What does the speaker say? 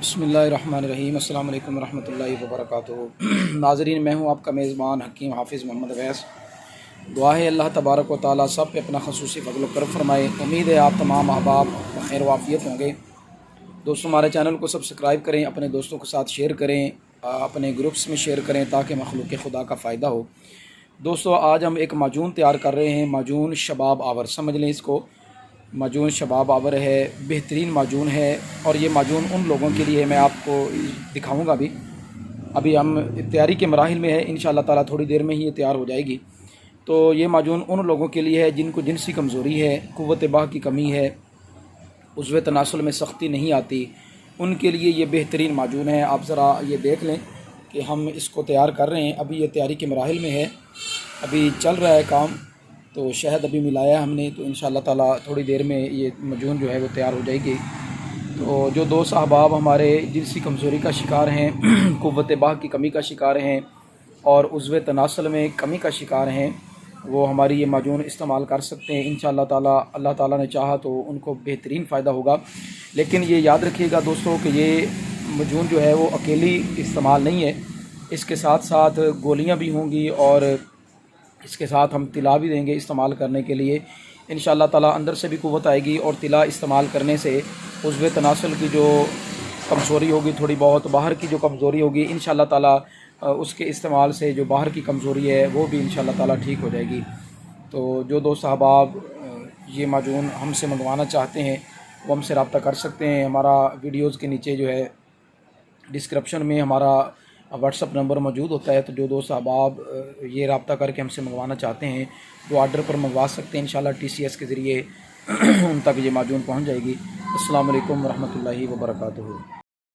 بسم اللہ الرحمن الرحیم۔ السلام علیکم ورحمۃ اللہ وبرکاتہ۔ ناظرین، میں ہوں آپ کا میزبان حکیم حافظ محمد اویس۔ دعا ہے اللہ تبارک و تعالیٰ سب پہ اپنا خصوصی فضل و کرم فرمائے۔ امید ہے آپ تمام احباب خیر و عافیت ہوں گے۔ دوستوں، ہمارے چینل کو سبسکرائب کریں، اپنے دوستوں کے ساتھ شیئر کریں، اپنے گروپس میں شیئر کریں تاکہ مخلوق خدا کا فائدہ ہو۔ دوستوں، آج ہم ایک معجون تیار کر رہے ہیں، معجون شباب آور، سمجھ لیں اس کو۔ معجون شباب آور ہے، بہترین معجون ہے، اور یہ معجون ان لوگوں کے لیے میں آپ کو دکھاؤں گا۔ ابھی ہم تیاری کے مراحل میں ہے، انشاءاللہ تعالیٰ تھوڑی دیر میں ہی یہ تیار ہو جائے گی۔ تو یہ معجون ان لوگوں کے لیے ہے جن کو جنسی کمزوری ہے، قوت باہ کی کمی ہے، عضو تناسل میں سختی نہیں آتی، ان کے لیے یہ بہترین معجون ہے۔ آپ ذرا یہ دیکھ لیں کہ ہم اس کو تیار کر رہے ہیں، ابھی یہ تیاری کے مراحل میں ہے، ابھی چل رہا ہے کام۔ تو شہد ابھی ملایا ہم نے، تو انشاءاللہ تعالیٰ تھوڑی دیر میں یہ معجون جو ہے وہ تیار ہو جائے گی۔ تو جو دوست احباب ہمارے جنسی کمزوری کا شکار ہیں، قوت باہ کی کمی کا شکار ہیں، اور عضو تناسل میں کمی کا شکار ہیں، وہ ہماری یہ معجون استعمال کر سکتے ہیں انشاءاللہ تعالیٰ۔ اللہ تعالیٰ نے چاہا تو ان کو بہترین فائدہ ہوگا۔ لیکن یہ یاد رکھیے گا دوستوں کہ یہ معجون جو ہے وہ اکیلی استعمال نہیں ہے، اس کے ساتھ ساتھ گولیاں بھی ہوں گی، اور اس کے ساتھ ہم طلا بھی دیں گے استعمال کرنے کے لیے انشاءاللہ تعالیٰ۔ اندر سے بھی قوت آئے گی، اور طلا استعمال کرنے سے عضو تناسل کی جو کمزوری ہوگی، تھوڑی بہت باہر کی جو کمزوری ہوگی، انشاءاللہ تعالیٰ اس کے استعمال سے جو باہر کی کمزوری ہے وہ بھی انشاءاللہ تعالیٰ ٹھیک ہو جائے گی۔ تو جو دوست احباب یہ معجون ہم سے منگوانا چاہتے ہیں وہ ہم سے رابطہ کر سکتے ہیں۔ ہمارا ویڈیوز کے نیچے جو ہے ڈسکرپشن میں ہمارا واٹس اپ نمبر موجود ہوتا ہے، تو جو دوست احباب یہ رابطہ کر کے ہم سے منگوانا چاہتے ہیں وہ آرڈر پر منگوا سکتے ہیں انشاءاللہ۔ TCS کے ذریعے ان تک یہ معجون پہنچ جائے گی۔ السلام علیکم ورحمۃ اللہ وبرکاتہ۔